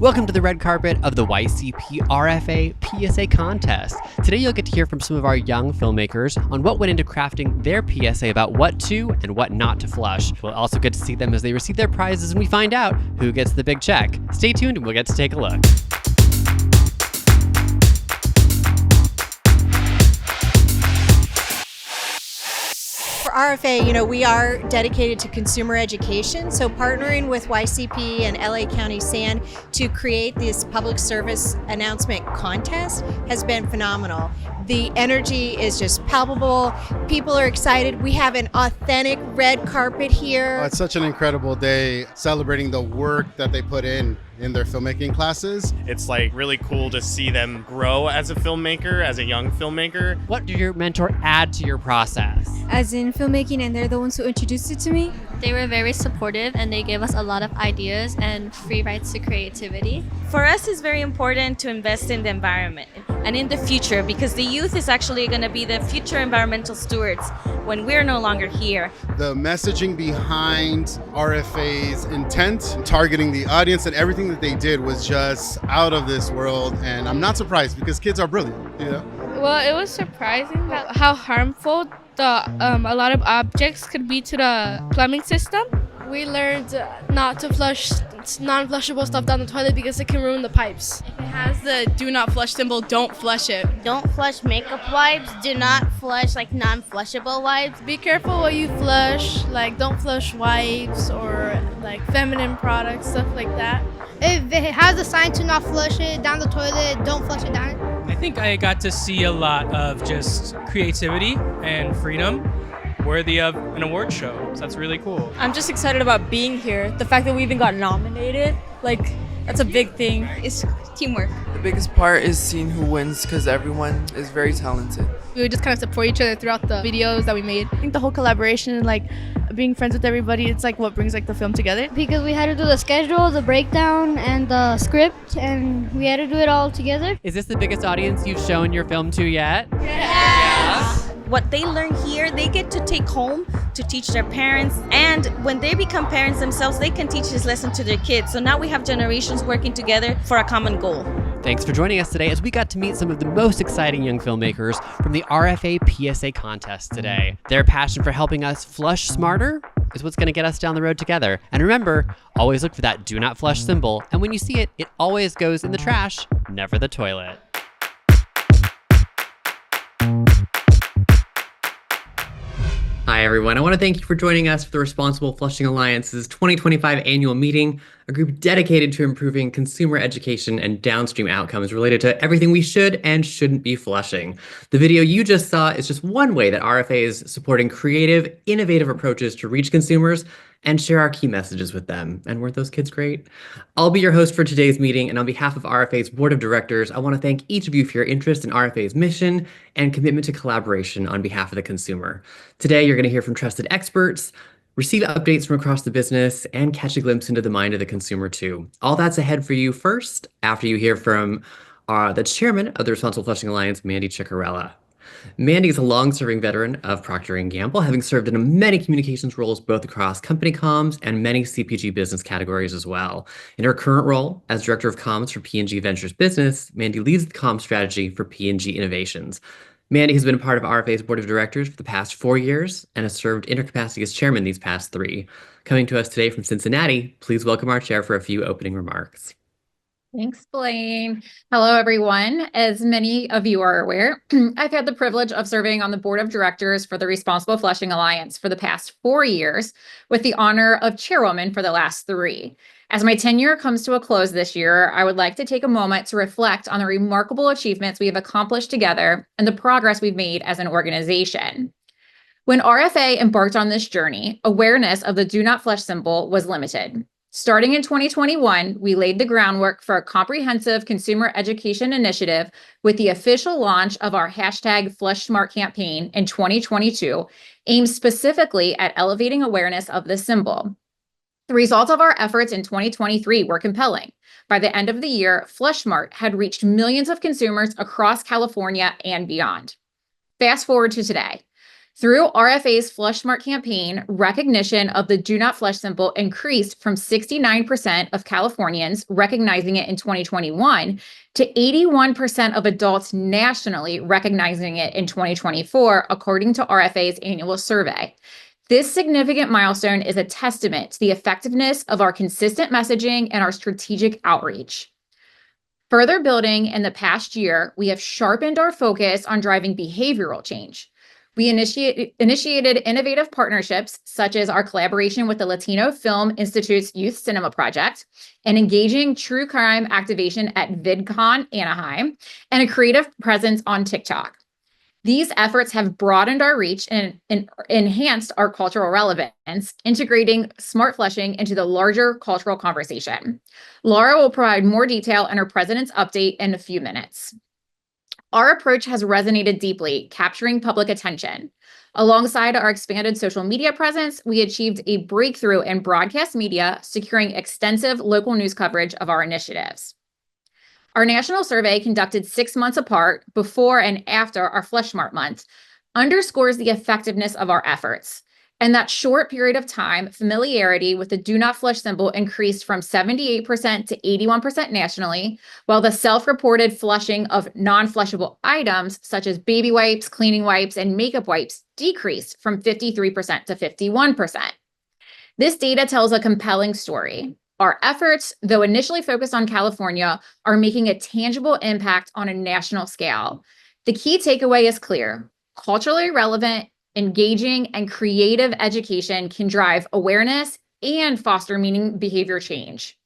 Welcome to the red carpet of the YCP RFA PSA contest. Today you'll get to hear from some of our young filmmakers on what went into crafting their PSA about what to and what not to flush. We'll also get to see them as they receive their prizes and we find out who gets the big check. Stay tuned and we'll get to take a look. For RFA, we are dedicated to consumer education, so partnering with YCP and LA County SAN to create this public service announcement contest has been phenomenal. The energy is just palpable. People are excited. We have an authentic red carpet here. It's such an incredible day celebrating the work that they put in their filmmaking classes. It's really cool to see them grow as a filmmaker, as a young filmmaker. What did your mentor add to your process? As in filmmaking, and they're the ones who introduced it to me. They were very supportive and they gave us a lot of ideas and free rights to creativity. For us, it's very important to invest in the environment and in the future, because the youth is actually going to be the future environmental stewards when we're no longer here. The messaging behind RFA's intent, targeting the audience, and everything that they did was just out of this world, and I'm not surprised because kids are brilliant, Well, it was surprising how harmful a lot of objects could be to the plumbing system. We learned not to flush non-flushable stuff down the toilet because it can ruin the pipes. If it has the do not flush symbol, don't flush it. Don't flush makeup wipes. Do not flush non-flushable wipes. Be careful what you flush, don't flush wipes or feminine products, stuff like that. If it has a sign to not flush it down the toilet, don't flush it down. I think I got to see a lot of just creativity and freedom worthy of an award show. So that's really cool. I'm just excited about being here. The fact that we even got nominated, that's a big thing. It's teamwork. The biggest part is seeing who wins because everyone is very talented. We would just kind of support each other throughout the videos that we made. I think the whole collaboration and being friends with everybody, it's what brings the film together. Because we had to do the schedule, the breakdown, and the script, and we had to do it all together. Is this the biggest audience you've shown your film to yet? Yes. What they learn here, they get to take home to teach their parents, and when they become parents themselves, they can teach this lesson to their kids. So now we have generations working together for a common goal. Thanks for joining us today as we got to meet some of the most exciting young filmmakers from the RFA PSA contest today. Their passion for helping us flush smarter is what's going to get us down the road together. And remember, always look for that do not flush symbol, and when you see it, it always goes in the trash, never the toilet. Hi, everyone. I want to thank you for joining us for the Responsible Flushing Alliance's 2025 annual meeting, a group dedicated to improving consumer education and downstream outcomes related to everything we should and shouldn't be flushing. The video you just saw is just one way that RFA is supporting creative, innovative approaches to reach consumers and share our key messages with them. And weren't those kids great? I'll be your host for today's meeting, and on behalf of RFA's board of directors, I want to thank each of you for your interest in RFA's mission and commitment to collaboration on behalf of the consumer. Today, you're going to hear from trusted experts, receive updates from across the business, and catch a glimpse into the mind of the consumer too. All that's ahead for you first, after you hear from the chairman of the Responsible Flushing Alliance, Mandy Ciccarella. Mandy is a long-serving veteran of Procter & Gamble, having served in many communications roles both across company comms and many CPG business categories as well. In her current role as Director of Comms for P&G Ventures Business, Mandy leads the comms strategy for P&G Innovations. Mandy has been a part of RFA's board of directors for the past 4 years and has served in her capacity as chairman these past 3. Coming to us today from Cincinnati, please welcome our chair for a few opening remarks. Thanks, Blaine. Hello, everyone. As many of you are aware, I've had the privilege of serving on the board of directors for the Responsible Flushing Alliance for the past 4 years, with the honor of chairwoman for the last 3. As my tenure comes to a close this year, I would like to take a moment to reflect on the remarkable achievements we have accomplished together and the progress we've made as an organization. When RFA embarked on this journey, awareness of the do not flush symbol was limited. Starting in 2021, we laid the groundwork for a comprehensive consumer education initiative with the official launch of our #FlushSmart campaign in 2022, aimed specifically at elevating awareness of this symbol. The results of our efforts in 2023 were compelling. By the end of the year, FlushSmart had reached millions of consumers across California and beyond. Fast forward to today. Through RFA's Flush Smart campaign, recognition of the Do Not Flush symbol increased from 69% of Californians recognizing it in 2021 to 81% of adults nationally recognizing it in 2024, according to RFA's annual survey. This significant milestone is a testament to the effectiveness of our consistent messaging and our strategic outreach. Further building in the past year, we have sharpened our focus on driving behavioral change. We initiated innovative partnerships, such as our collaboration with the Latino Film Institute's Youth Cinema Project, an engaging true crime activation at VidCon Anaheim, and a creative presence on TikTok. These efforts have broadened our reach and enhanced our cultural relevance, integrating smart flushing into the larger cultural conversation. Laura will provide more detail in her president's update in a few minutes. Our approach has resonated deeply, capturing public attention. Alongside our expanded social media presence, we achieved a breakthrough in broadcast media, securing extensive local news coverage of our initiatives. Our national survey, conducted 6 months apart, before and after our Flush Smart month, underscores the effectiveness of our efforts. In that short period of time, familiarity with the Do Not Flush symbol increased from 78% to 81% nationally, while the self-reported flushing of non-flushable items, such as baby wipes, cleaning wipes, and makeup wipes, decreased from 53% to 51%. This data tells a compelling story. Our efforts, though initially focused on California, are making a tangible impact on a national scale. The key takeaway is clear: culturally relevant, engaging, and creative education can drive awareness and foster meaningful behavior change.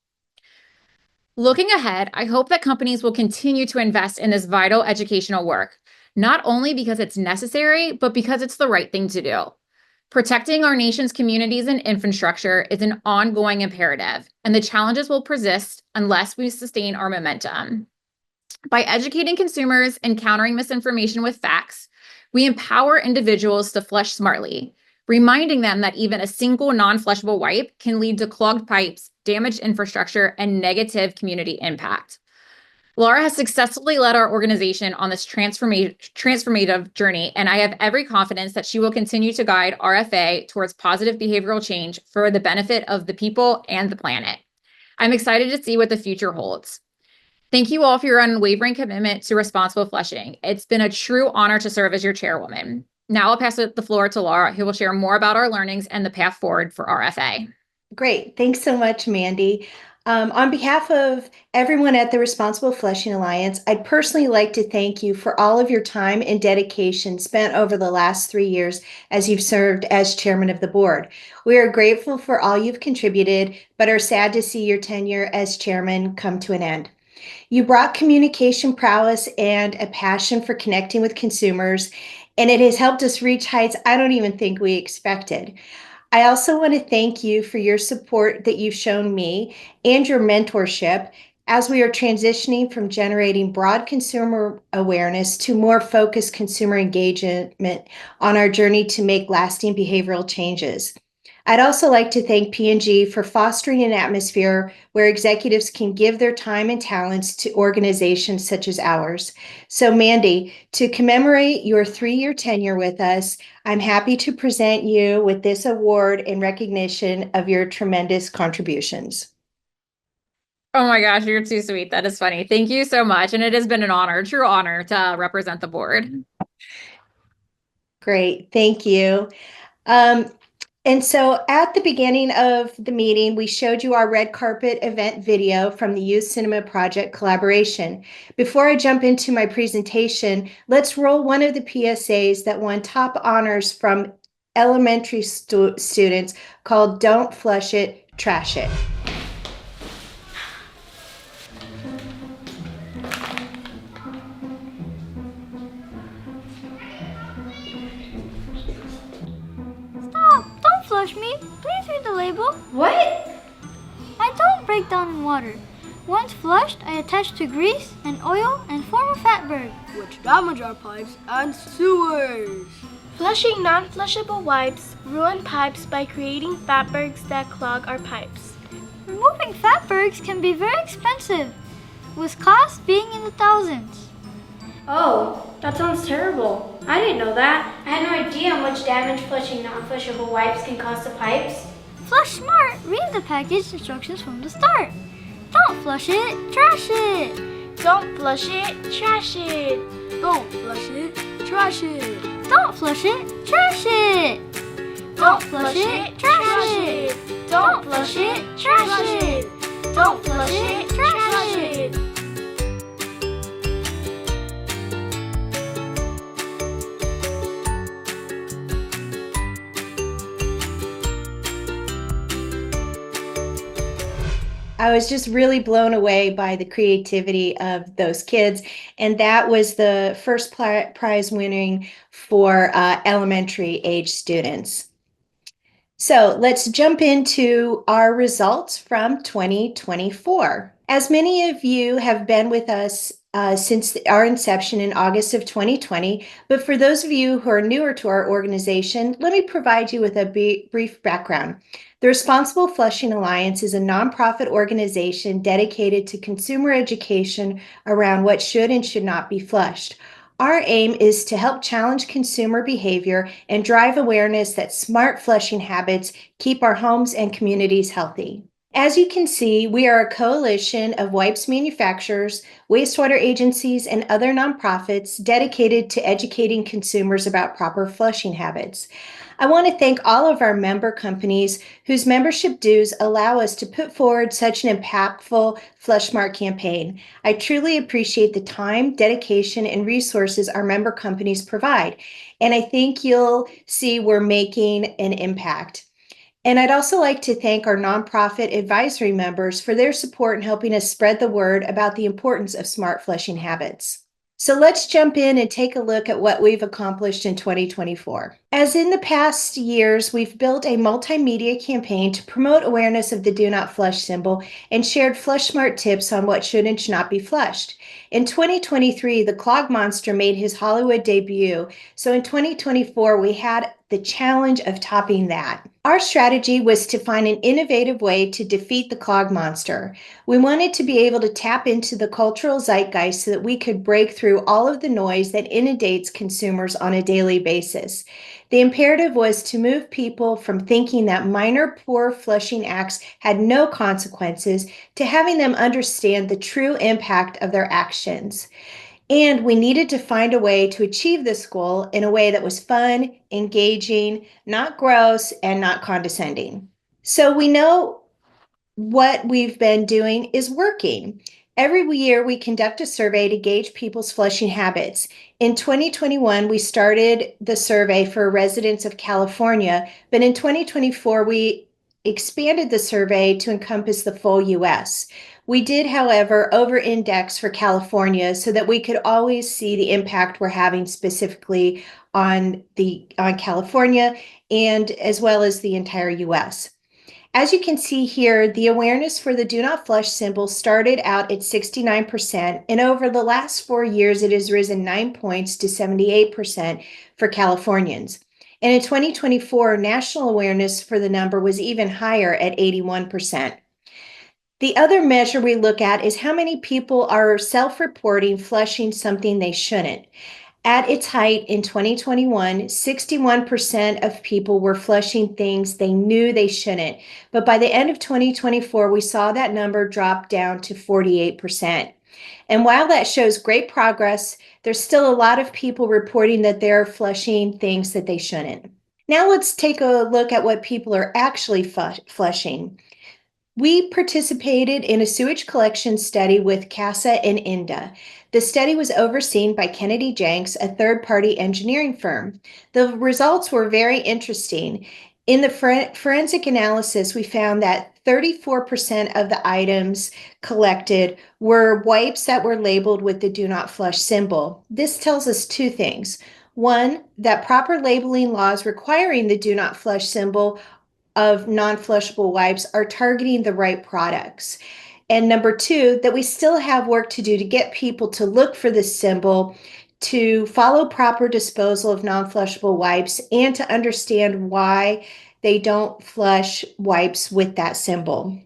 Looking ahead, I hope that companies will continue to invest in this vital educational work, not only because it's necessary, but because it's the right thing to do. Protecting our nation's communities and infrastructure is an ongoing imperative, and the challenges will persist unless we sustain our momentum. By educating consumers and countering misinformation with facts, we empower individuals to flush smartly, reminding them that even a single non-flushable wipe can lead to clogged pipes, damaged infrastructure, and negative community impact. Laura has successfully led our organization on this transformative journey, and I have every confidence that she will continue to guide RFA towards positive behavioral change for the benefit of the people and the planet. I'm excited to see what the future holds. Thank you all for your unwavering commitment to responsible flushing. It's been a true honor to serve as your chairwoman. Now I'll pass the floor to Laura, who will share more about our learnings and the path forward for RFA. Great. Thanks so much, Mandy. On behalf of everyone at the Responsible Flushing Alliance, I'd personally like to thank you for all of your time and dedication spent over the last 3 years as you've served as chairman of the board. We are grateful for all you've contributed, but are sad to see your tenure as chairman come to an end. You brought communication prowess and a passion for connecting with consumers, and it has helped us reach heights I don't even think we expected. I also want to thank you for your support that you've shown me and your mentorship as we are transitioning from generating broad consumer awareness to more focused consumer engagement on our journey to make lasting behavioral changes. I'd also like to thank P&G for fostering an atmosphere where executives can give their time and talents to organizations such as ours. So Mandy, to commemorate your 3-year tenure with us, I'm happy to present you with this award in recognition of your tremendous contributions. Oh my gosh, you're too sweet. That is funny. Thank you so much. And it has been an honor, true honor, to represent the board. Great, thank you. And so at the beginning of the meeting, we showed you our red carpet event video from the Youth Cinema Project collaboration. Before I jump into my presentation, let's roll one of the PSAs that won top honors from elementary students called Don't Flush It, Trash It. Flush me. Please read the label. What? I don't break down in water. Once flushed, I attach to grease and oil and form a fatberg, which damage our pipes and sewers. Flushing non-flushable wipes ruin pipes by creating fatbergs that clog our pipes. Removing fatbergs can be very expensive, with costs being in the thousands. Oh, that sounds terrible. I didn't know that. I had no idea how much damage flushing non-flushable wipes can cause to pipes. Flush smart. Read the package instructions from the start. Don't flush it, trash it. Don't flush it, trash it. Don't flush it, trash it. Don't flush it, trash it. Don't flush it, trash it. Don't flush it, trash it. Don't flush it, trash it. I was just really blown away by the creativity of those kids. And that was the first prize winning for elementary age students. So let's jump into our results from 2024. As many of you have been with us since our inception in August of 2020, but for those of you who are newer to our organization, let me provide you with a brief background. The Responsible Flushing Alliance is a nonprofit organization dedicated to consumer education around what should and should not be flushed. Our aim is to help challenge consumer behavior and drive awareness that smart flushing habits keep our homes and communities healthy. As you can see, we are a coalition of wipes manufacturers, wastewater agencies, and other nonprofits dedicated to educating consumers about proper flushing habits. I want to thank all of our member companies whose membership dues allow us to put forward such an impactful Flush Smart campaign. I truly appreciate the time, dedication, and resources our member companies provide, and I think you'll see we're making an impact. And I'd also like to thank our nonprofit advisory members for their support in helping us spread the word about the importance of smart flushing habits. So let's jump in and take a look at what we've accomplished in 2024. As in the past years, we've built a multimedia campaign to promote awareness of the Do Not Flush symbol and shared Flush Smart tips on what should and should not be flushed. In 2023, the Clog Monster made his Hollywood debut, so in 2024, we had the challenge of topping that. Our strategy was to find an innovative way to defeat the Clog Monster. We wanted to be able to tap into the cultural zeitgeist so that we could break through all of the noise that inundates consumers on a daily basis. The imperative was to move people from thinking that minor poor flushing acts had no consequences to having them understand the true impact of their actions. And we needed to find a way to achieve this goal in a way that was fun, engaging, not gross, and not condescending. So we know what we've been doing is working. Every year, we conduct a survey to gauge people's flushing habits. In 2021, we started the survey for residents of California, but in 2024, we expanded the survey to encompass the full U.S. We did, however, over-index for California so that we could always see the impact we're having specifically on California and as well as the entire U.S. As you can see here, the awareness for the Do Not Flush symbol started out at 69%, and over the last 4 years, it has risen 9 points to 78% for Californians. And in 2024, national awareness for the number was even higher at 81%. The other measure we look at is how many people are self-reporting flushing something they shouldn't. At its height in 2021, 61% of people were flushing things they knew they shouldn't. But by the end of 2024, we saw that number drop down to 48%. And while that shows great progress, there's still a lot of people reporting that they're flushing things that they shouldn't. Now let's take a look at what people are actually flushing. We participated in a sewage collection study with CASA and INDA. The study was overseen by Kennedy Jenks, a third-party engineering firm. The results were very interesting. In the forensic analysis, we found that 34% of the items collected were wipes that were labeled with the Do Not Flush symbol. This tells us two things. One, that proper labeling laws requiring the Do Not Flush symbol of non-flushable wipes are targeting the right products. And number two, that we still have work to do to get people to look for this symbol, to follow proper disposal of non-flushable wipes, and to understand why they don't flush wipes with that symbol.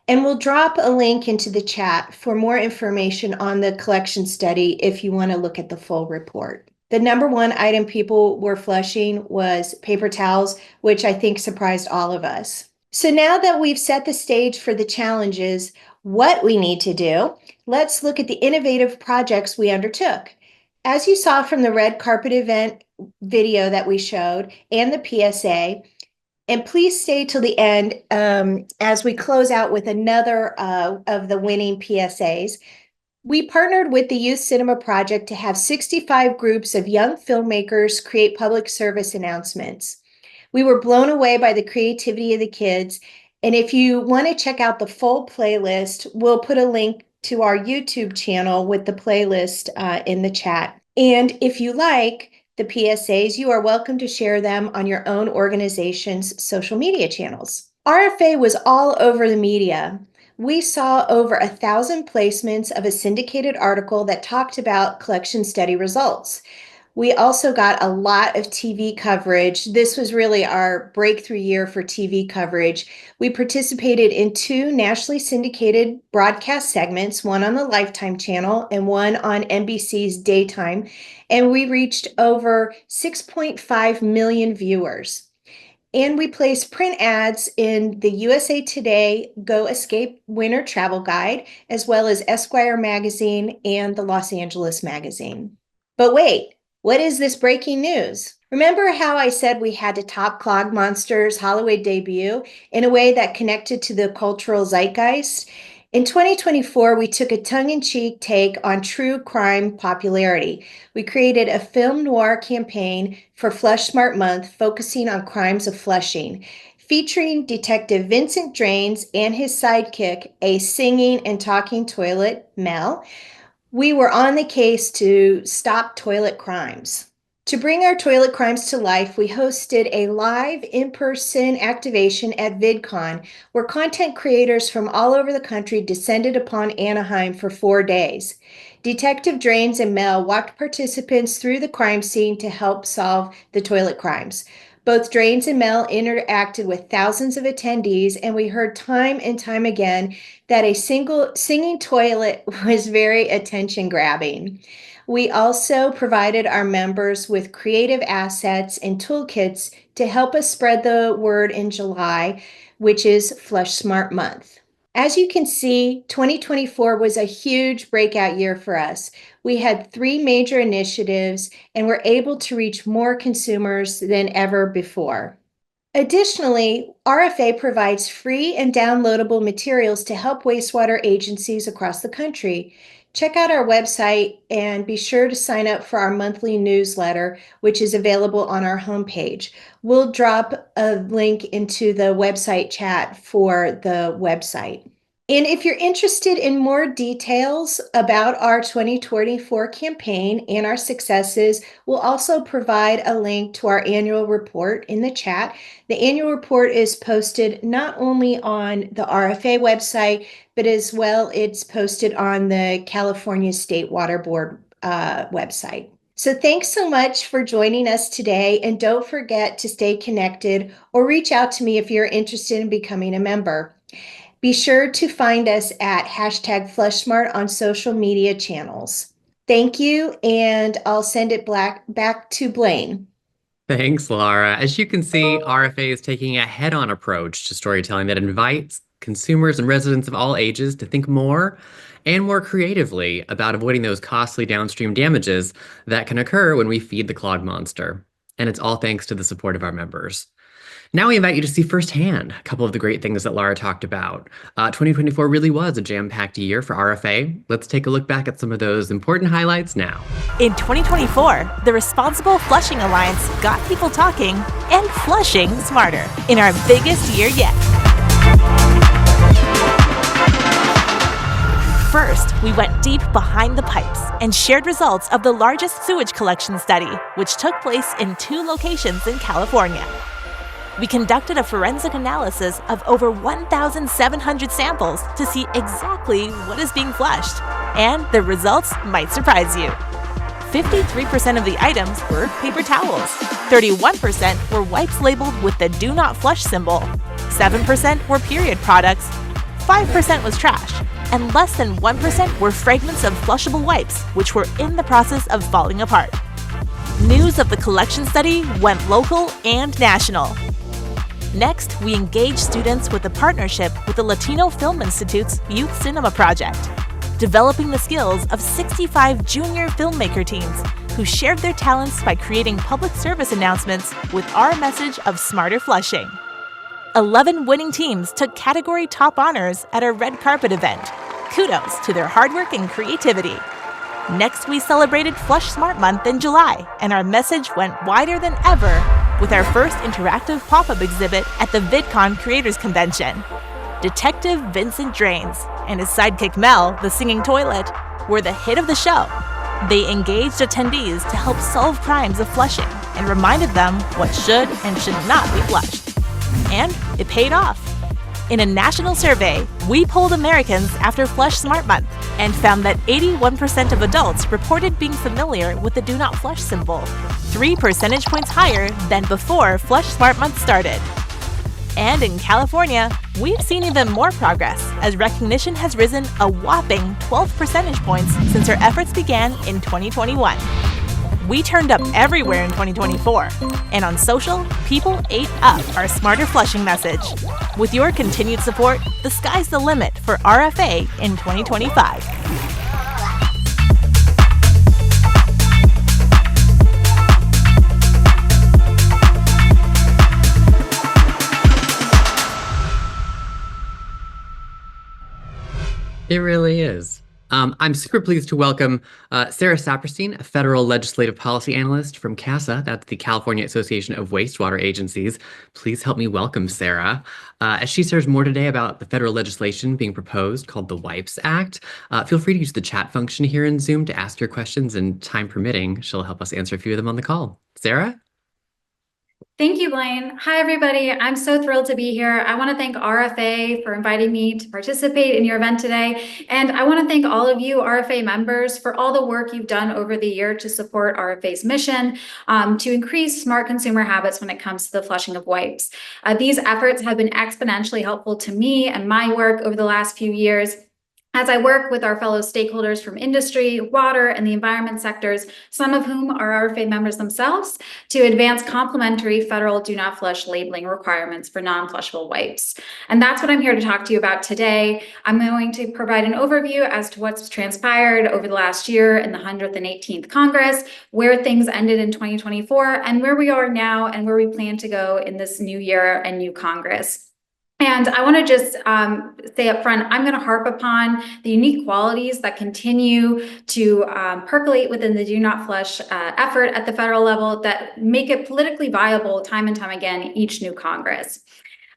And we'll drop a link into the chat for more information on the collection study if you want to look at the full report. The number one item people were flushing was paper towels, which I think surprised all of us. So now that we've set the stage for the challenges, what we need to do, let's look at the innovative projects we undertook. As you saw from the red carpet event video that we showed and the PSA, and please stay till the end as we close out with another of the winning PSAs. We partnered with the Youth Cinema Project to have 65 groups of young filmmakers create public service announcements. We were blown away by the creativity of the kids. And if you want to check out the full playlist, we'll put a link to our YouTube channel with the playlist in the chat. And if you like the PSAs, you are welcome to share them on your own organization's social media channels. RFA was all over the media. We saw over 1,000 placements of a syndicated article that talked about collection study results. We also got a lot of TV coverage. This was really our breakthrough year for TV coverage. We participated in 2 nationally syndicated broadcast segments, one on the Lifetime channel and one on NBC's Daytime, and we reached over 6.5 million viewers. And we placed print ads in the USA Today Go Escape Winter Travel Guide, as well as Esquire magazine and the Los Angeles magazine. But wait, what is this breaking news? Remember how I said we had to top Clog Monster's Holloway debut in a way that connected to the cultural zeitgeist? In 2024, we took a tongue-in-cheek take on true crime popularity. We created a film noir campaign for Flush Smart Month focusing on crimes of flushing, featuring Detective Vincent Drains and his sidekick, a singing and talking toilet, Mel. We were on the case to stop toilet crimes. To bring our toilet crimes to life, we hosted a live in-person activation at VidCon, where content creators from all over the country descended upon Anaheim for 4 days. Detective Drains and Mel walked participants through the crime scene to help solve the toilet crimes. Both Drains and Mel interacted with thousands of attendees, and we heard time and time again that a single singing toilet was very attention-grabbing. We also provided our members with creative assets and toolkits to help us spread the word in July, which is Flush Smart Month. As you can see, 2024 was a huge breakout year for us. We had 3 major initiatives and were able to reach more consumers than ever before. Additionally, RFA provides free and downloadable materials to help wastewater agencies across the country. Check out our website and be sure to sign up for our monthly newsletter, which is available on our homepage. We'll drop a link into the website chat for the website. And if you're interested in more details about our 2024 campaign and our successes, we'll also provide a link to our annual report in the chat. The annual report is posted not only on the RFA website, but as well it's posted on the California State Water Board website. So thanks so much for joining us today, and don't forget to stay connected or reach out to me if you're interested in becoming a member. Be sure to find us at #FlushSmart on social media channels. Thank you, and I'll send it back to Blaine. Thanks, Laura. As you can see, RFA is taking a head-on approach to storytelling that invites consumers and residents of all ages to think more and more creatively about avoiding those costly downstream damages that can occur when we feed the clog monster. And it's all thanks to the support of our members. Now we invite you to see firsthand a couple of the great things that Laura talked about. 2024 really was a jam-packed year for RFA. Let's take a look back at some of those important highlights now. In 2024, the Responsible Flushing Alliance got people talking and flushing smarter in our biggest year yet. First, we went deep behind the pipes and shared results of the largest sewage collection study, which took place in 2 locations in California. We conducted a forensic analysis of over 1,700 samples to see exactly what is being flushed, and the results might surprise you. 53% of the items were paper towels, 31% were wipes labeled with the Do Not Flush symbol, 7% were period products, 5% was trash, and less than 1% were fragments of flushable wipes, which were in the process of falling apart. News of the collection study went local and national. Next, we engaged students with a partnership with the Latino Film Institute's Youth Cinema Project, developing the skills of 65 junior filmmaker teens who shared their talents by creating public service announcements with our message of smarter flushing. 11 winning teams took category top honors at our red carpet event. Kudos to their hard work and creativity. Next, we celebrated Flush Smart Month in July, and our message went wider than ever with our first interactive pop-up exhibit at the VidCon Creators Convention. Detective Vincent Drains and his sidekick Mel, the singing toilet, were the hit of the show. They engaged attendees to help solve crimes of flushing and reminded them what should and should not be flushed. And it paid off. In a national survey, we polled Americans after Flush Smart Month and found that 81% of adults reported being familiar with the Do Not Flush symbol, 3 percentage points higher than before Flush Smart Month started. And in California, we've seen even more progress as recognition has risen a whopping 12 percentage points since our efforts began in 2021. We turned up everywhere in 2024, and on social, people ate up our smarter flushing message. With your continued support, the sky's the limit for RFA in 2025. It really is. I'm super pleased to welcome Sarah Saperstein, a federal legislative policy analyst from CASA, that's the California Association of Wastewater Agencies. Please help me welcome Sarah, as she shares more today about the federal legislation being proposed called the WIPPES Act. Feel free to use the chat function here in Zoom to ask your questions, and time permitting, she'll help us answer a few of them on the call. Sarah? Thank you, Blaine. Hi, everybody. I'm so thrilled to be here. I want to thank RFA for inviting me to participate in your event today. And I want to thank all of you RFA members for all the work you've done over the year to support RFA's mission to increase smart consumer habits when it comes to the flushing of wipes. These efforts have been exponentially helpful to me and my work over the last few years, as I work with our fellow stakeholders from industry, water, and the environment sectors, some of whom are RFA members themselves, to advance complementary federal do not flush labeling requirements for non-flushable wipes. And that's what I'm here to talk to you about today. I'm going to provide an overview as to what's transpired over the last year in the 118th Congress, where things ended in 2024, and where we are now and where we plan to go in this new year and new Congress. And I want to just say up front, I'm going to harp upon the unique qualities that continue to percolate within the Do Not Flush effort at the federal level that make it politically viable time and time again in each new Congress.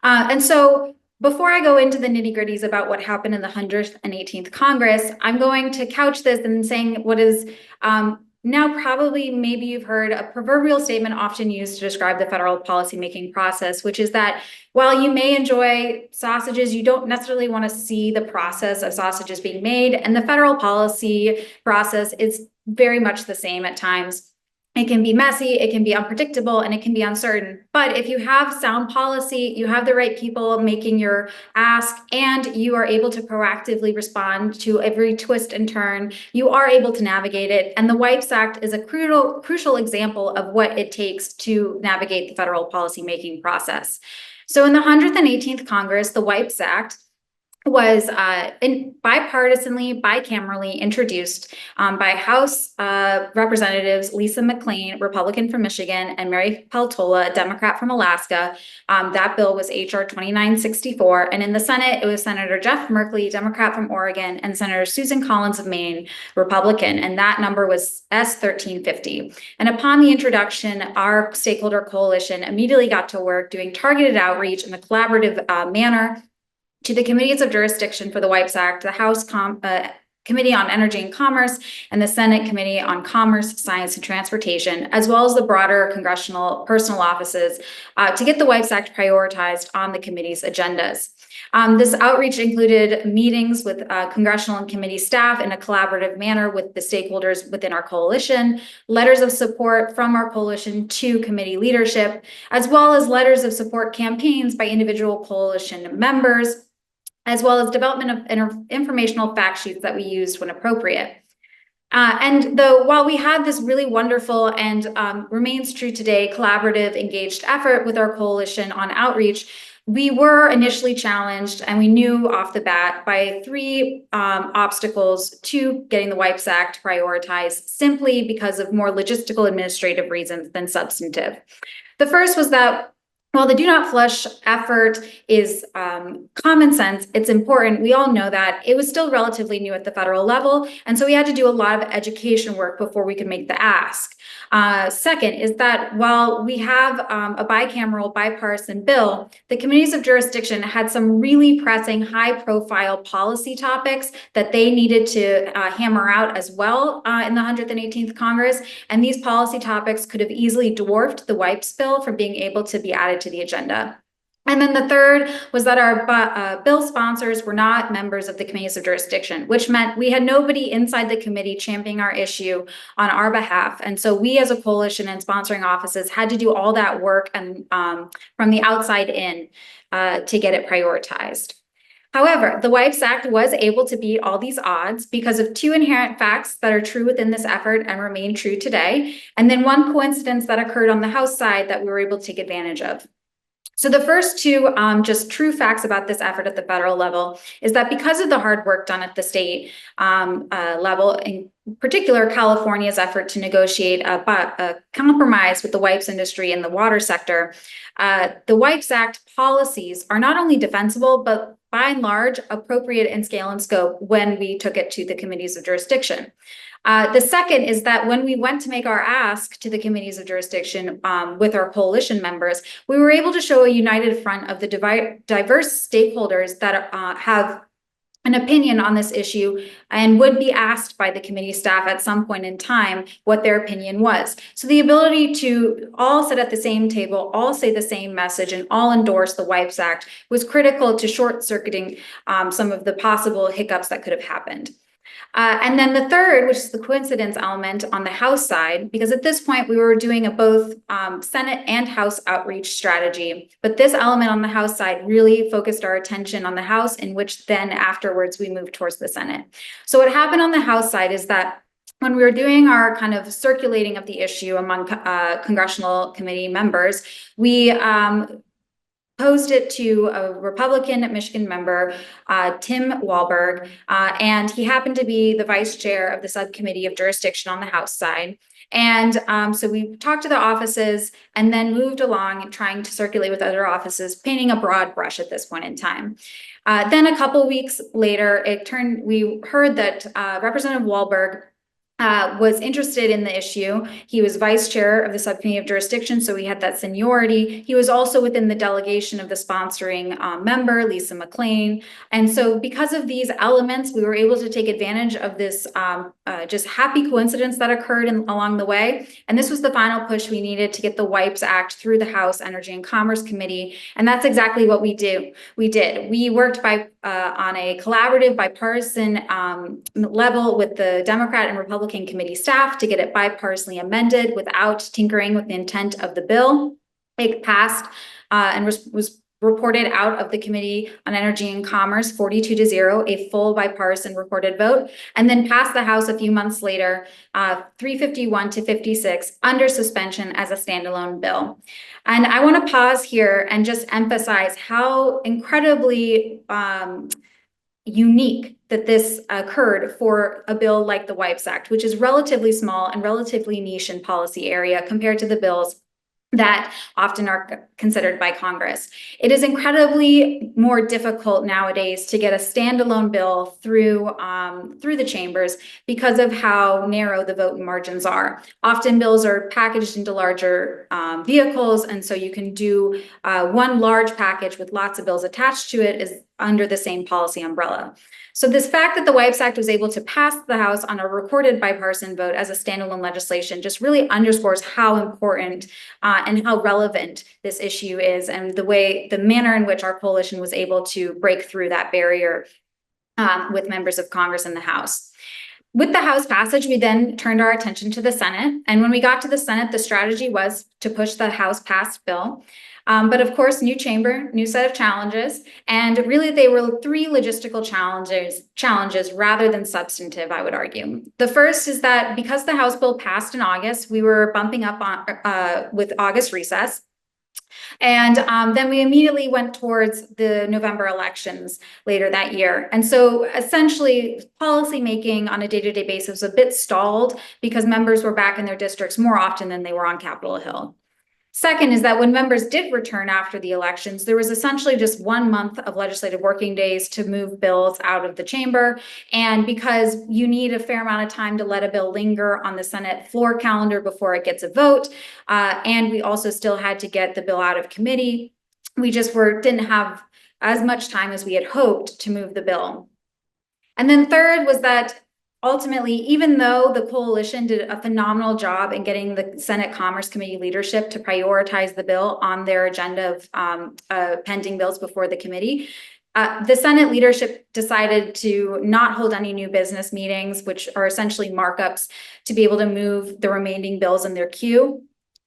And so before I go into the nitty-gritties about what happened in the 118th Congress, I'm going to couch this in saying what is now probably maybe you've heard a proverbial statement often used to describe the federal policymaking process, which is that while you may enjoy sausages, you don't necessarily want to see the process of sausages being made. And the federal policy process is very much the same at times. It can be messy, it can be unpredictable, and it can be uncertain. But if you have sound policy, you have the right people making your ask, and you are able to proactively respond to every twist and turn, you are able to navigate it. And the WIPPES Act is a crucial example of what it takes to navigate the federal policymaking process. So in the 118th Congress, the WIPPES Act was bipartisanly, bicamerally introduced by House Representatives Lisa McClain, Republican from Michigan, and Mary Peltola, Democrat from Alaska. That bill was HR 2964. And in the Senate, it was Senator Jeff Merkley, Democrat from Oregon, and Senator Susan Collins of Maine, Republican. And that number was S1350. And upon the introduction, our stakeholder coalition immediately got to work doing targeted outreach in a collaborative manner to the committees of jurisdiction for the WIPPES Act, the House Committee on Energy and Commerce, and the Senate Committee on Commerce, Science, and Transportation, as well as the broader congressional personal offices, to get the WIPPES Act prioritized on the committee's agendas. This outreach included meetings with congressional and committee staff in a collaborative manner with the stakeholders within our coalition, letters of support from our coalition to committee leadership, as well as letters of support campaigns by individual coalition members. as well as development of informational fact sheets that we used when appropriate. And though while we had this really wonderful and remains true today, collaborative, engaged effort with our coalition on outreach, we were initially challenged, and we knew off the bat, by three obstacles to getting the WIPPES Act prioritized, simply because of more logistical administrative reasons than substantive. The first was that while the do not flush effort is common sense, it's important, we all know that, it was still relatively new at the federal level, and so we had to do a lot of education work before we could make the ask. Second is that while we have a bicameral bipartisan bill, the committees of jurisdiction had some really pressing high-profile policy topics that they needed to hammer out as well in the 118th Congress, and these policy topics could have easily dwarfed the WIPPES bill from being able to be added to the agenda. And then the third was that our bill sponsors were not members of the committees of jurisdiction, which meant we had nobody inside the committee championing our issue on our behalf. And so we as a coalition and sponsoring offices had to do all that work and from the outside in to get it prioritized. However, the WIPPES Act was able to beat all these odds because of two inherent facts that are true within this effort and remain true today, and then one coincidence that occurred on the House side that we were able to take advantage of. So the first two just true facts about this effort at the federal level is that because of the hard work done at the state level, in particular California's effort to negotiate a compromise with the WIPPES industry in the water sector, the WIPPES Act policies are not only defensible, but by and large appropriate in scale and scope when we took it to the committees of jurisdiction. The second is that when we went to make our ask to the committees of jurisdiction with our coalition members, we were able to show a united front of the diverse stakeholders that have an opinion on this issue and would be asked by the committee staff at some point in time what their opinion was. So the ability to all sit at the same table, all say the same message, and all endorse the WIPPES Act was critical to short-circuiting some of the possible hiccups that could have happened. And then the third, which is the coincidence element on the House side, because at this point we were doing a both Senate and House outreach strategy, but this element on the House side really focused our attention on the House, in which then afterwards we moved towards the Senate. So what happened on the House side is that when we were doing our kind of circulating of the issue among congressional committee members, we posed it to a Republican Michigan member, Tim Walberg, and he happened to be the vice chair of the subcommittee of jurisdiction on the House side. And so we talked to the offices and then moved along trying to circulate with other offices, painting a broad brush at this point in time. Then a couple weeks later, we heard that Representative Walberg was interested in the issue. He was vice chair of the subcommittee of jurisdiction, so he had that seniority. He was also within the delegation of the sponsoring member, Lisa McLean. And so because of these elements, we were able to take advantage of this just happy coincidence that occurred along the way. And this was the final push we needed to get the WIPPES Act through the House Energy and Commerce Committee. And that's exactly what we did. We worked on a collaborative bipartisan level with the Democrat and Republican committee staff to get it bipartisanly amended without tinkering with the intent of the bill. It passed and was reported out of the Committee on Energy and Commerce 42-0, a full bipartisan recorded vote, and then passed the House a few months later, 351-56, under suspension as a standalone bill. And I want to pause here and just emphasize how incredibly unique that this occurred for a bill like the WIPPES Act, which is relatively small and relatively niche in policy area compared to the bills that often are considered by Congress. It is incredibly more difficult nowadays to get a standalone bill through the chambers because of how narrow the vote margins are. Often bills are packaged into larger vehicles, and so you can do one large package with lots of bills attached to it is under the same policy umbrella. So this fact that the WIPPES Act was able to pass the House on a recorded bipartisan vote as a standalone legislation just really underscores how important and how relevant this issue is, and the manner in which our coalition was able to break through that barrier with members of Congress in the House. With the House passage, we then turned our attention to the Senate. And when we got to the Senate, the strategy was to push the House passed bill. But of course, new chamber, new set of challenges, and really they were three logistical challenges rather than substantive, I would argue. The first is that because the House bill passed in August, we were bumping up on, with August recess. And then we immediately went towards the November elections later that year. And so essentially policymaking on a day-to-day basis was a bit stalled because members were back in their districts more often than they were on Capitol Hill. Second is that when members did return after the elections, there was essentially just 1 month of legislative working days to move bills out of the chamber. And because you need a fair amount of time to let a bill linger on the Senate floor calendar before it gets a vote, and we also still had to get the bill out of committee, we just didn't have as much time as we had hoped to move the bill. And then third was that ultimately, even though the coalition did a phenomenal job in getting the Senate Commerce Committee leadership to prioritize the bill on their agenda of pending bills before the committee, the Senate leadership decided to not hold any new business meetings, which are essentially markups, to be able to move the remaining bills in their queue.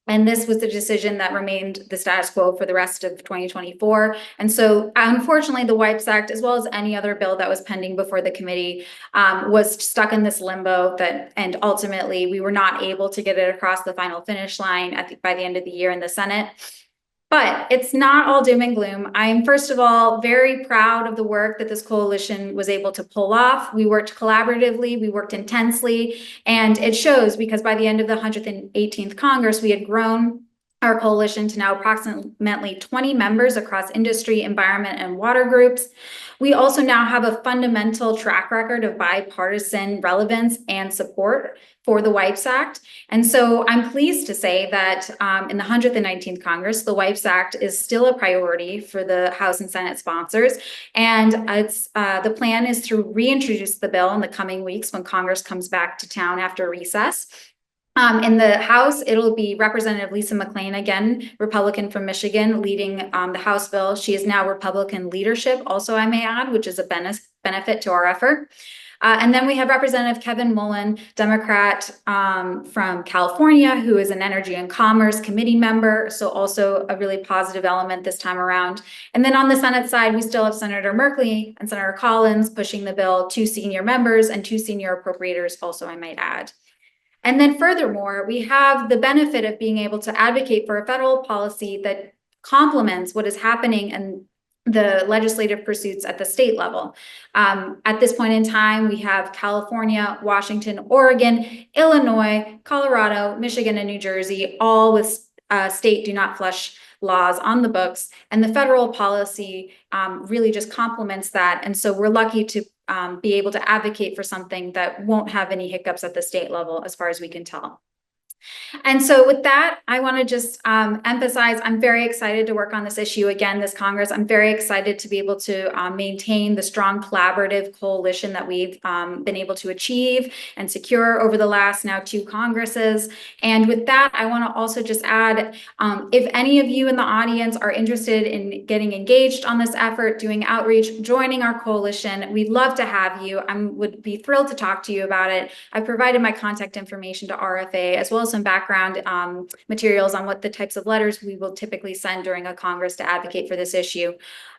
And this was the decision that remained the status quo for the rest of 2024. And so unfortunately, the WIPPES Act, as well as any other bill that was pending before the committee, was stuck in this limbo and ultimately we were not able to get it across the final finish line by the end of the year in the Senate. But it's not all doom and gloom. I am, first of all, very proud of the work that this coalition was able to pull off. We worked collaboratively, we worked intensely, and it shows because by the end of the 118th Congress, we had grown our coalition to now approximately 20 members across industry, environment, and water groups. We also now have a fundamental track record of bipartisan relevance and support for the WIPPES Act. And so I'm pleased to say that in the 119th Congress, the WIPPES Act is still a priority for the House and Senate sponsors. And the plan is to reintroduce the bill in the coming weeks when Congress comes back to town after recess. In the House, it'll be Representative Lisa McClain, again, Republican from Michigan, leading the House bill. She is now Republican leadership, also, I may add, which is a benefit to our effort. And then we have Representative Kevin Mullen, Democrat from California, who is an Energy and Commerce Committee member, so also a really positive element this time around. And then on the Senate side, we still have Senator Merkley and Senator Collins pushing the bill, 2 senior members and 2 senior appropriators, also, I might add. And then furthermore, we have the benefit of being able to advocate for a federal policy that complements what is happening in the legislative pursuits at the state level. At this point in time, we have California, Washington, Oregon, Illinois, Colorado, Michigan, and New Jersey, all with state do not flush laws on the books. And the federal policy really just complements that. And so we're lucky to be able to advocate for something that won't have any hiccups at the state level, as far as we can tell. And so with that, I want to just emphasize, I'm very excited to work on this issue again this Congress. I'm very excited to be able to maintain the strong collaborative coalition that we've been able to achieve and secure over the last now 2 Congresses. And with that, I want to also just add, if any of you in the audience are interested in getting engaged on this effort, doing outreach, joining our coalition, we'd love to have you. I would be thrilled to talk to you about it. I provided my contact information to RFA, as well as some background materials on what the types of letters we will typically send during a Congress to advocate for this issue.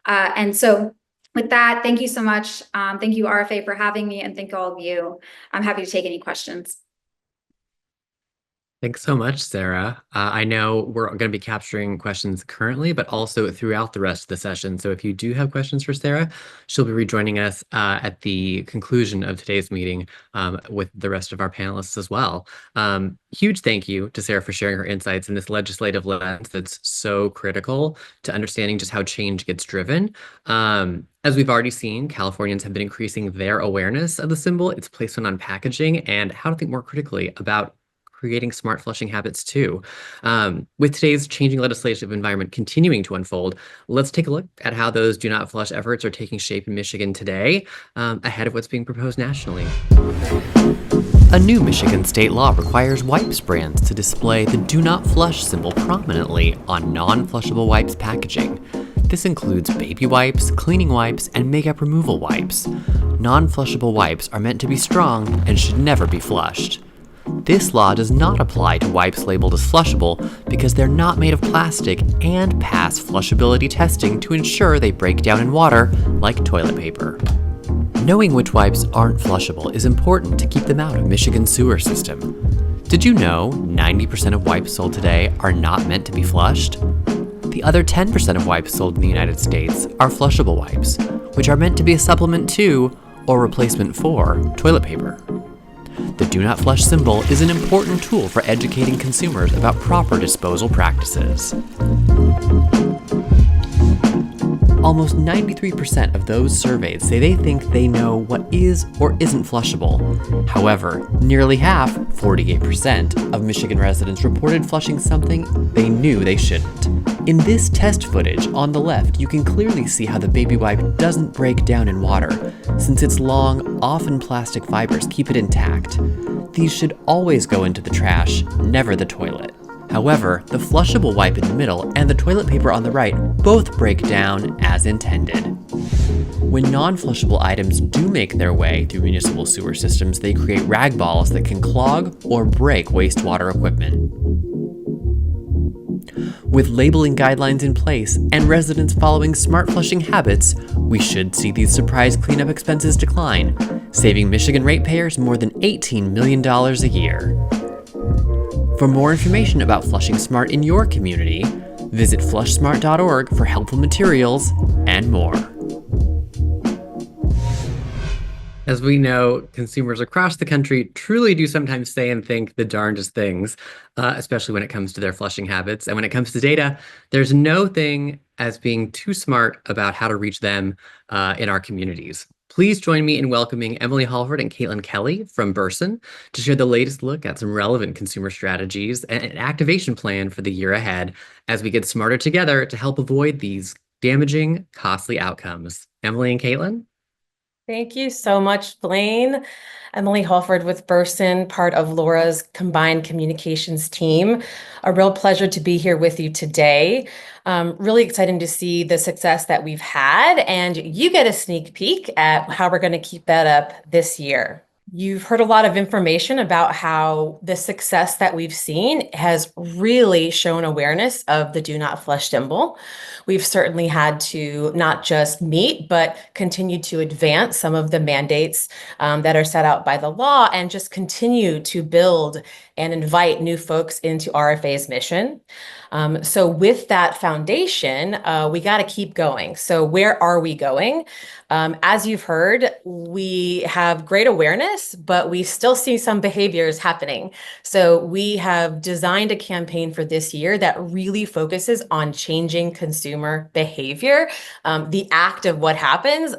And so with that, thank you so much. Thank you, RFA, for having me, and thank all of you. I'm happy to take any questions. Thanks so much, Sarah. I know we're going to be capturing questions currently, but also throughout the rest of the session. So if you do have questions for Sarah, she'll be rejoining us at the conclusion of today's meeting with the rest of our panelists as well. Huge thank you to Sarah for sharing her insights in this legislative lens that's so critical to understanding just how change gets driven. As we've already seen, Californians have been increasing their awareness of the symbol, its placement on packaging, and how to think more critically about creating smart flushing habits too. With today's changing legislative environment continuing to unfold, let's take a look at how those do not flush efforts are taking shape in Michigan today, ahead of what's being proposed nationally. A new Michigan state law requires wipes brands to display the do not flush symbol prominently on non-flushable wipes packaging. This includes baby wipes, cleaning wipes, and makeup removal wipes. Non-flushable wipes are meant to be strong and should never be flushed. This law does not apply to wipes labeled as flushable because they're not made of plastic and pass flushability testing to ensure they break down in water like toilet paper. Knowing which wipes aren't flushable is important to keep them out of Michigan's sewer system. Did you know 90% of wipes sold today are not meant to be flushed? The other 10% of wipes sold in the United States are flushable wipes, which are meant to be a supplement to, or replacement for, toilet paper. The Do Not Flush symbol is an important tool for educating consumers about proper disposal practices. Almost 93% of those surveyed say they think they know what is or isn't flushable. However, nearly half, 48%, of Michigan residents reported flushing something they knew they shouldn't. In this test footage on the left, you can clearly see how the baby wipe doesn't break down in water, since its long, often plastic fibers keep it intact. These should always go into the trash, never the toilet. However, the flushable wipe in the middle and the toilet paper on the right both break down as intended. When non-flushable items do make their way through municipal sewer systems, they create rag balls that can clog or break wastewater equipment. With labeling guidelines in place and residents following smart flushing habits, we should see these surprise cleanup expenses decline, saving Michigan ratepayers more than $18 million a year. For more information about flushing smart in your community, visit flushsmart.org for helpful materials and more. As we know, consumers across the country truly do sometimes say and think the darndest things, especially when it comes to their flushing habits. And when it comes to data, there's no thing as being too smart about how to reach them in our communities. Please join me in welcoming Emily Halford and Caitlin Kelly from Burson to share the latest look at some relevant consumer strategies and an activation plan for the year ahead as we get smarter together to help avoid these damaging, costly outcomes. Emily and Caitlin? Thank you so much, Blaine. Emily Halford with Burson, part of Laura's combined communications team. A real pleasure to be here with you today. Really exciting to see the success that we've had, and you get a sneak peek at how we're going to keep that up this year. You've heard a lot of information about how the success that we've seen has really shown awareness of the Do Not Flush symbol. We've certainly had to not just meet, but continue to advance some of the mandates that are set out by the law and just continue to build and invite new folks into RFA's mission. So with that foundation, we got to keep going. So where are we going? As you've heard, we have great awareness, but we still see some behaviors happening. So we have designed a campaign for this year that really focuses on changing consumer behavior. The act of what happens,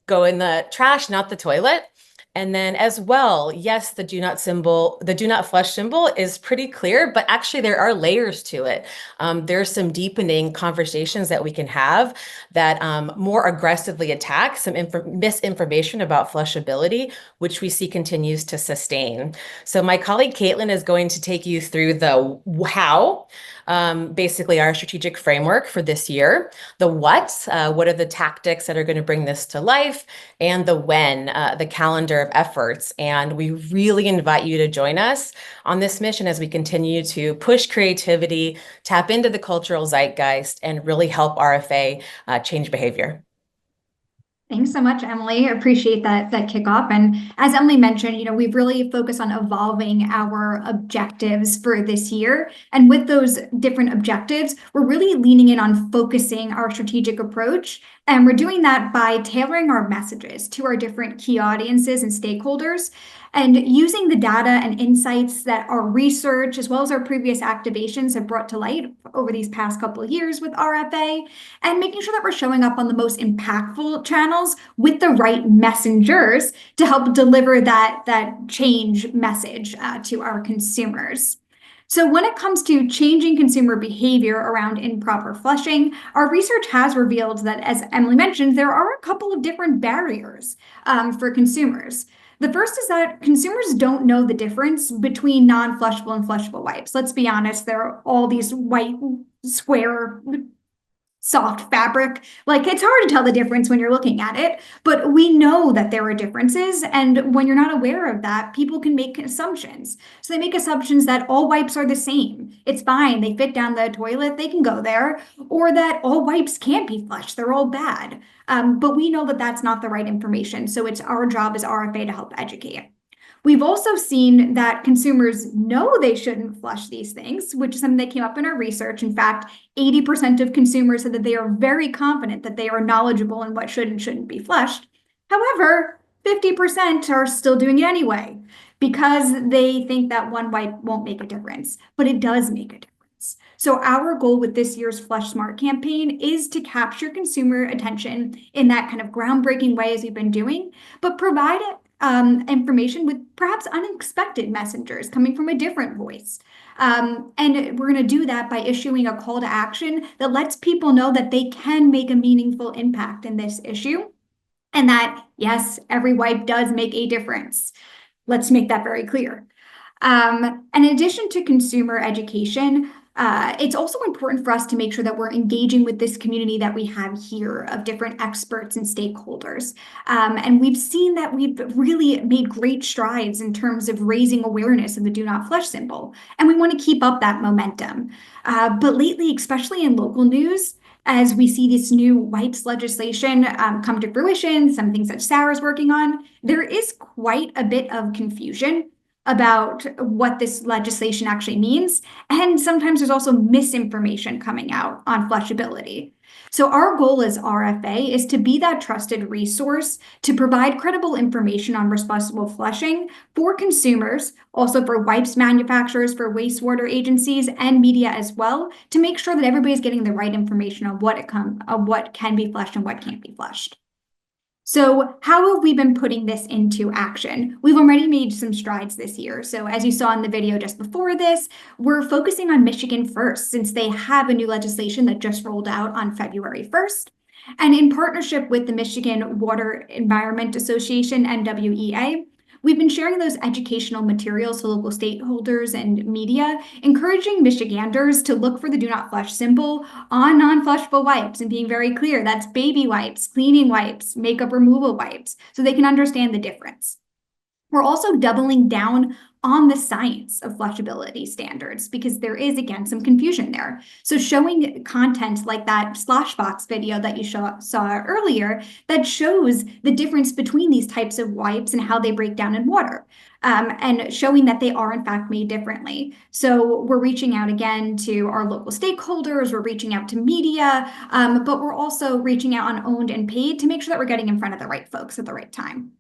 go in the trash, not the toilet. And then as well, yes, the do not flush symbol is pretty clear, but actually there are layers to it. There's some deepening conversations that we can have that more aggressively attack some misinformation about flushability, which we see continues to sustain. So my colleague Caitlin is going to take you through the how, basically our strategic framework for this year, the what are the tactics that are going to bring this to life, and the when, the calendar of efforts. And we really invite you to join us on this mission as we continue to push creativity, tap into the cultural zeitgeist, and really help RFA change behavior. Thanks so much, Emily. I appreciate that kickoff. And as Emily mentioned, we've really focused on evolving our objectives for this year. And with those different objectives, we're really leaning in on focusing our strategic approach. And we're doing that by tailoring our messages to our different key audiences and stakeholders, and using the data and insights that our research, as well as our previous activations, have brought to light over these past couple of years with RFA, and making sure that we're showing up on the most impactful channels with the right messengers to help deliver that change message to our consumers. So when it comes to changing consumer behavior around improper flushing, our research has revealed that, as Emily mentioned, there are a couple of different barriers for consumers. The first is that consumers don't know the difference between non-flushable and flushable wipes. Let's be honest, there are all these white square soft fabric. Like, it's hard to tell the difference when you're looking at it, but we know that there are differences. And when you're not aware of that, people can make assumptions. So they make assumptions that all wipes are the same. It's fine. They fit down the toilet. They can go there. Or that all wipes can't be flushed. They're all bad. But we know that that's not the right information. So it's our job as RFA to help educate. We've also seen that consumers know they shouldn't flush these things, which is something that came up in our research. In fact, 80% of consumers said that they are very confident that they are knowledgeable in what should and shouldn't be flushed. However, 50% are still doing it anyway because they think that one wipe won't make a difference, but it does make a difference. So our goal with this year's Flush Smart campaign is to capture consumer attention in that kind of groundbreaking way as we've been doing, but provide information with perhaps unexpected messengers coming from a different voice. And we're going to do that by issuing a call to action that lets people know that they can make a meaningful impact in this issue. And that, yes, every wipe does make a difference. Let's make that very clear. And in addition to consumer education, it's also important for us to make sure that we're engaging with this community that we have here of different experts and stakeholders. And we've seen that we've really made great strides in terms of raising awareness of the Do Not Flush symbol. And we want to keep up that momentum. But lately, especially in local news, as we see this new wipes legislation come to fruition, some things that Sarah's working on, there is quite a bit of confusion about what this legislation actually means. And sometimes there's also misinformation coming out on flushability. So our goal as RFA is to be that trusted resource to provide credible information on responsible flushing for consumers, also for wipes manufacturers, for wastewater agencies, and media as well, to make sure that everybody's getting the right information on what can be flushed and what can't be flushed. So how have we been putting this into action? We've already made some strides this year. So as you saw in the video just before this, we're focusing on Michigan first, since they have a new legislation that just rolled out on February 1st. And in partnership with the Michigan Water Environment Association, MWEA, we've been sharing those educational materials to local stakeholders and media, encouraging Michiganders to look for the Do Not Flush symbol on non-flushable wipes and being very clear that's baby wipes, cleaning wipes, makeup removal wipes, so they can understand the difference. We're also doubling down on the science of flushability standards because there is, again, some confusion there. So showing content like that Sloshbox video that you saw earlier that shows the difference between these types of wipes and how they break down in water, and showing that they are in fact made differently. So we're reaching out again to our local stakeholders, we're reaching out to media, but we're also reaching out on owned and paid to make sure that we're getting in front of the right folks at the right time.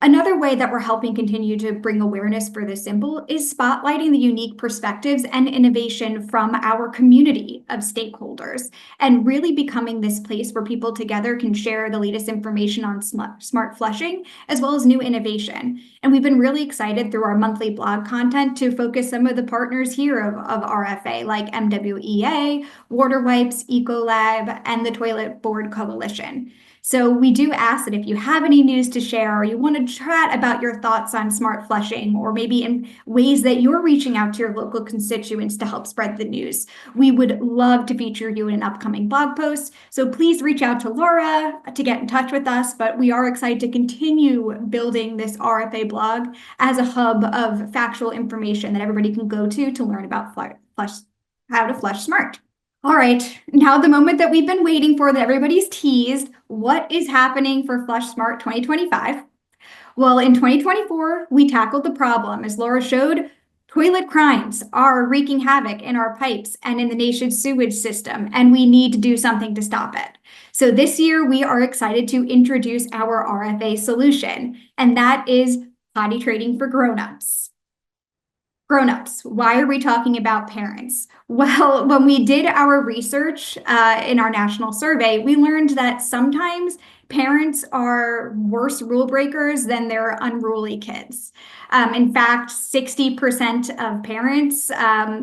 Another way that we're helping continue to bring awareness for this symbol is spotlighting the unique perspectives and innovation from our community of stakeholders and really becoming this place where people together can share the latest information on smart flushing as well as new innovation. And we've been really excited through our monthly blog content to focus some of the partners here of RFA like MWEA, Water Wipes, Ecolab, and the Toilet Board Coalition. So we do ask that if you have any news to share or you want to chat about your thoughts on smart flushing or maybe in ways that you're reaching out to your local constituents to help spread the news, we would love to feature you in an upcoming blog post. So please reach out to Laura to get in touch with us, but we are excited to continue building this RFA blog as a hub of factual information that everybody can go to learn about how to flush smart. All right, now the moment that we've been waiting for, that everybody's teased, what is happening for Flush Smart 2025? Well, in 2024, we tackled the problem. As Laura showed, toilet crimes are wreaking havoc in our pipes and in the nation's sewage system, and we need to do something to stop it. So this year, we are excited to introduce our RFA solution, and that is potty training for grownups. Grownups, why are we talking about parents? Well, when we did our research in our national survey, we learned that sometimes parents are worse rule breakers than their unruly kids. In fact, 60% of parents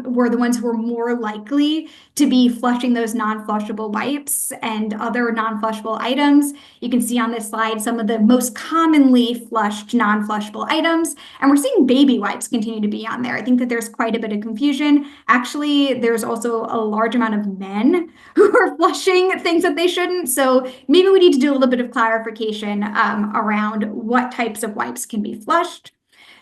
were the ones who were more likely to be flushing those non-flushable wipes and other non-flushable items. You can see on this slide some of the most commonly flushed non-flushable items, and we're seeing baby wipes continue to be on there. I think that there's quite a bit of confusion. Actually, there's also a large amount of men who are flushing things that they shouldn't. So maybe we need to do a little bit of clarification around what types of wipes can be flushed.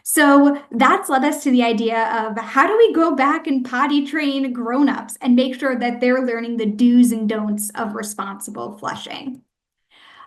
So that's led us to the idea of how do we go back and potty train grown-ups and make sure that they're learning the do's and don'ts of responsible flushing.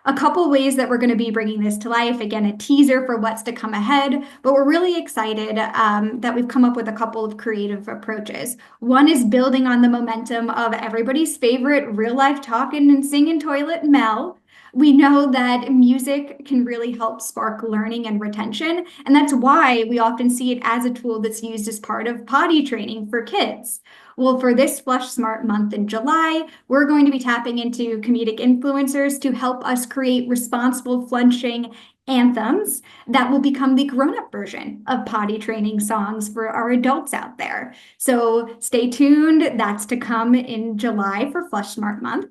A couple ways that we're going to be bringing this to life. Again, a teaser for what's to come ahead, but we're really excited that we've come up with a couple of creative approaches. One is building on the momentum of everybody's favorite real-life talking and singing toilet, Mel. We know that music can really help spark learning and retention, and that's why we often see it as a tool that's used as part of potty training for kids. Well, for this Flush Smart month in July, we're going to be tapping into comedic influencers to help us create responsible flushing anthems that will become the grown-up version of potty training songs for our adults out there. So stay tuned. That's to come in July for Flush Smart month.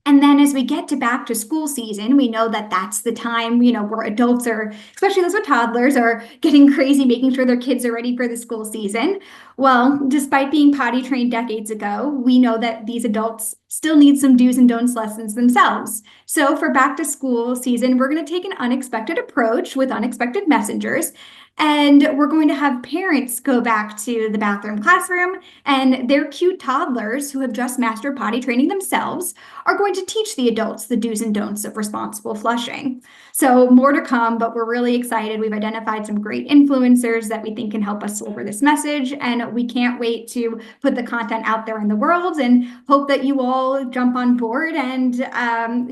And then as we get to back to school season, we know that that's the time, where adults are, especially those with toddlers, are getting crazy, making sure their kids are ready for the school season. Well, despite being potty trained decades ago, we know that these adults still need some do's and don'ts lessons themselves. So for back to school season, we're going to take an unexpected approach with unexpected messengers. And we're going to have parents go back to the bathroom classroom, and their cute toddlers who have just mastered potty training themselves are going to teach the adults the do's and don'ts of responsible flushing. So more to come, but we're really excited. We've identified some great influencers that we think can help us deliver this message, and we can't wait to put the content out there in the world and hope that you all jump on board and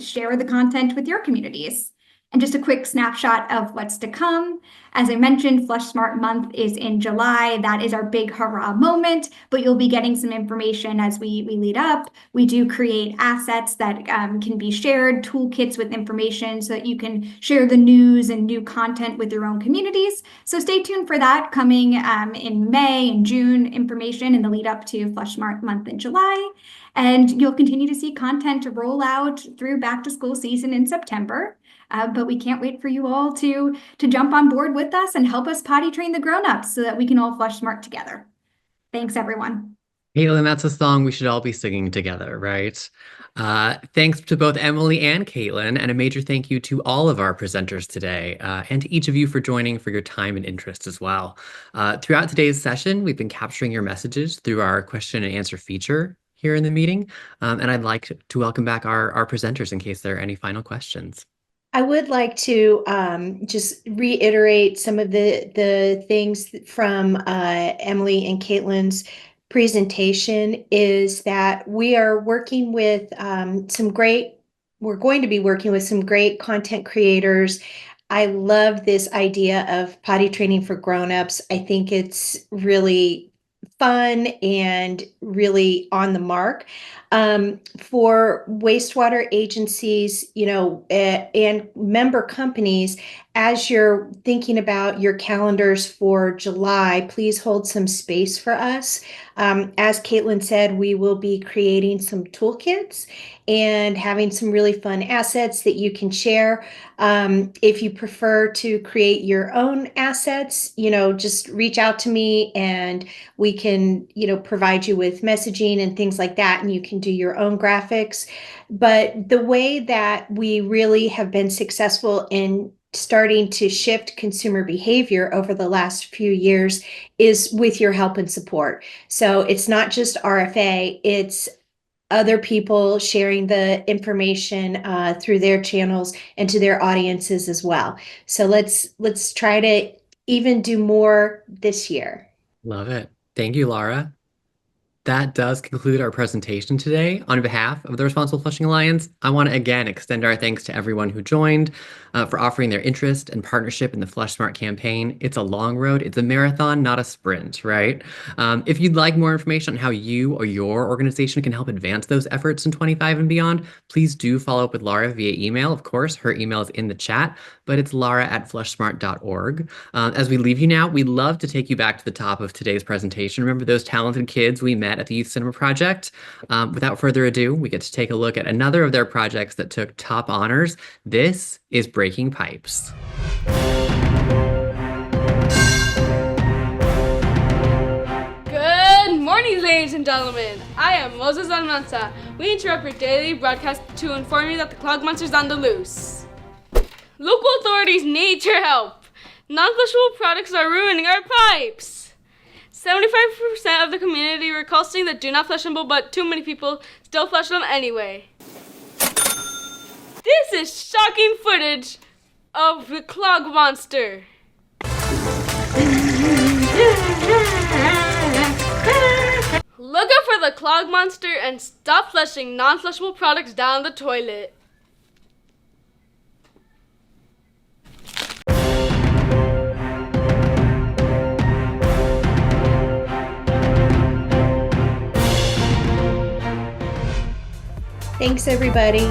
share the content with your communities. And just a quick snapshot of what's to come. As I mentioned, Flush Smart Month is in July. That is our big hurrah moment, but you'll be getting some information as we lead up. We do create assets that can be shared, toolkits with information so that you can share the news and new content with your own communities. So stay tuned for that coming in May and June information in the lead up to Flush Smart Month in July. And you'll continue to see content roll out through back to school season in September. But we can't wait for you all to jump on board with us and help us potty train the grown-ups so that we can all flush smart together. Thanks, everyone. Caitlin, that's a song we should all be singing together, right? Thanks to both Emily and Caitlin, and a major thank you to all of our presenters today, and to each of you for joining, for your time and interest as well. Throughout today's session, we've been capturing your messages through our question and answer feature here in the meeting, and I'd like to welcome back our presenters in case there are any final questions. I would like to just reiterate some of the things from Emily and Caitlin's presentation is that we are working with we're going to be working with some great content creators. I love this idea of potty training for grown-ups. I think it's really fun and really on the mark. For wastewater agencies, and member companies, as you're thinking about your calendars for July, please hold some space for us. As Caitlin said, we will be creating some toolkits and having some really fun assets that you can share. If you prefer to create your own assets, just reach out to me and we can, provide you with messaging and things like that, and you can do your own graphics. But the way that we really have been successful in starting to shift consumer behavior over the last few years is with your help and support. So it's not just RFA, it's other people sharing the information through their channels and to their audiences as well. So let's try to even do more this year. Love it. Thank you, Laura. That does conclude our presentation today. On behalf of the Responsible Flushing Alliance, I want to again extend our thanks to everyone who joined for offering their interest and partnership in the Flush Smart campaign. It's a long road. It's a marathon, not a sprint, right? If you'd like more information on how you or your organization can help advance those efforts in 25 and beyond, please do follow up with Laura via email. Of course, her email is in the chat, but it's laura@flushsmart.org. As we leave you now, we'd love to take you back to the top of today's presentation. Remember those talented kids we met met at the Youth Cinema Project. Without further ado, we get to take a look at another of their projects that took top honors. This is Breaking Pipes. Good morning, ladies and gentlemen. I am Moses Almanza. We interrupt your daily broadcast to inform you that the clog monster's on the loose. Local authorities need your help. Non-flushable products are ruining our pipes. 75% of the community recalls saying that do not flush them, but too many people still flush them anyway. This is shocking footage of the clog monster. Look out for the clog monster and stop flushing non-flushable products down the toilet. Thanks, everybody.